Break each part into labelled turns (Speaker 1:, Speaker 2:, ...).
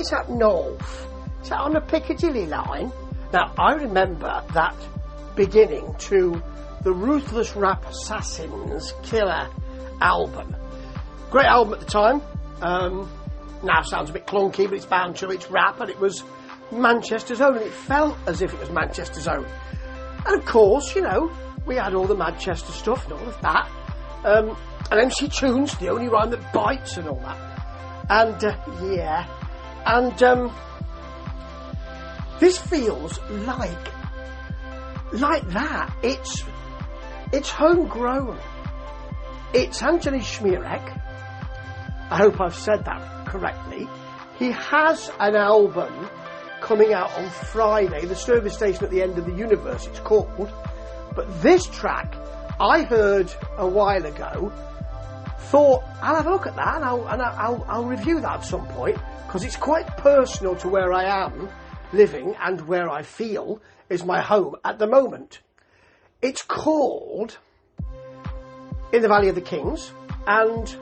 Speaker 1: it's up north. It's on the Piccadilly line. Now, I remember that beginning to the Ruthless Rap Assassins Killer album. Great album at the time. Now sounds a bit clunky, but it's bound to. It's rap, and it was Manchester's own, and it felt as if it was Manchester's own. And of course, you know, we had all the Manchester stuff and all of that. And MC Tunes, the only rhyme that bites and all that. And, yeah. And, this feels like that. It's homegrown. It's Anthony Szmeirek. I hope I've said that correctly. He has an album coming out on Friday, The Service Station at the End of the Universe, it's called. But this track, I heard a while ago, thought, I'll have a look at that and I'll review that at some point, because it's quite personal to where I am living and where I feel is my home at the moment. It's called In the Valley of the Kings, and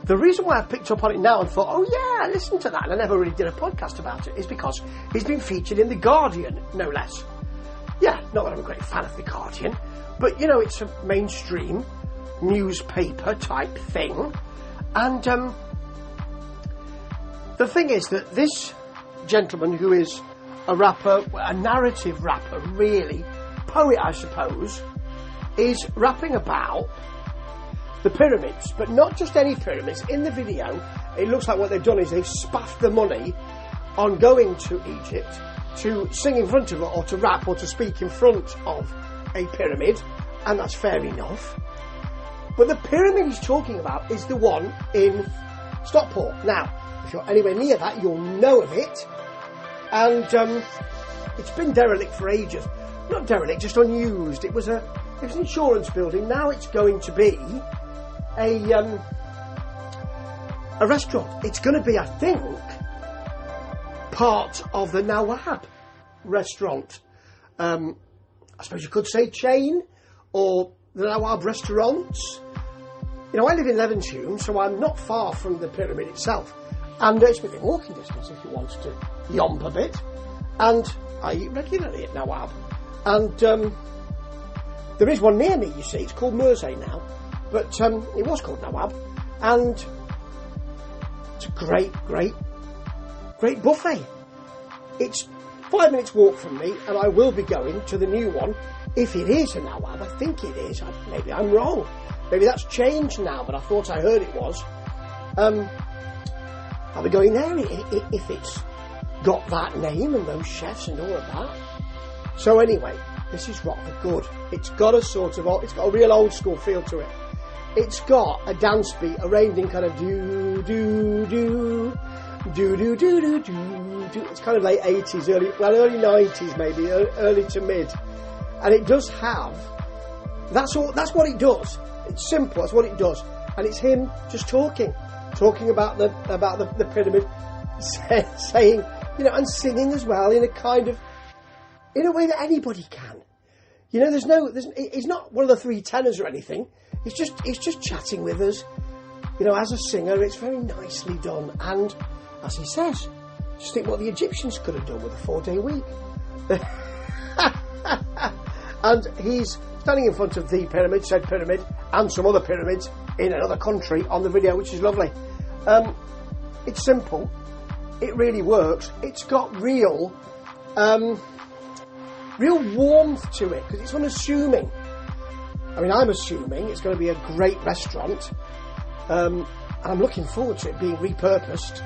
Speaker 1: the reason why I picked up on it now and thought, oh yeah, listen to that, and I never really did a podcast about it, is because he's been featured in The Guardian, no less. Yeah, not that I'm a great fan of The Guardian, but, you know, it's a mainstream newspaper type thing. And the thing is that this gentleman, who is a rapper, a narrative rapper, really, poet I suppose, is rapping about the pyramids, but not just any pyramids. In the video, it looks like what they've done is they've spaffed the money on going to Egypt to sing in front of it, or to rap, or to speak in front of a pyramid, and that's fair enough. But the pyramid he's talking about is the one in Stockport. Now, if you're anywhere near that, you'll know of it, and it's been derelict for ages. Not derelict, just unused. It was an insurance building. Now it's going to be a restaurant. It's going to be, I think, part of the Nawab restaurant. I suppose you could say chain, or the Nawab restaurants. You know, I live in Levenshulme, so I'm not far from the pyramid itself, and it's within walking distance if you want to yomp a bit. And I eat regularly at Nawab, and there is one near me, you see. It's called Mersey now, but it was called Nawab, and it's a great buffet. It's 5 minutes walk from me, and I will be going to the new one, if it is a Nawab. I think it is. Maybe I'm wrong. Maybe that's changed now, but I thought I heard it was. I'll be going there if it's got that name and those chefs and all of that. So anyway, this is rather good. It's got a it's got a real old school feel to it. It's got a dance beat arranged in kind of do do do do do do do do do. It's kind of late 80s, early 90s maybe, early to mid. And it does have, that's what it does. It's simple, that's what it does. And it's him just talking about the pyramid, saying, you know, and singing as well in a way that anybody can. You know, he's not one of the three tenors or anything. He's just chatting with us. You know, as a singer, it's very nicely done. And as he says, just think what the Egyptians could have done with a 4-day week. And he's standing in front of the pyramid, said pyramid, and some other pyramids in another country on the video, which is lovely. It's simple. It really works. It's got real warmth to it, because it's unassuming. I mean, I'm assuming it's going to be a great restaurant, and I'm looking forward to it being repurposed.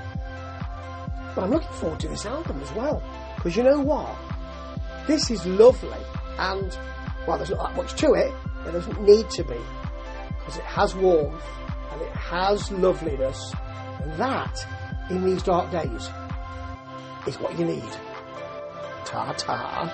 Speaker 1: But I'm looking forward to this album as well, because you know what? This is lovely, and, well, there's not that much to it. There doesn't need to be, because it has warmth, and it has loveliness, and that, in these dark days, is what you need. Ta-ta.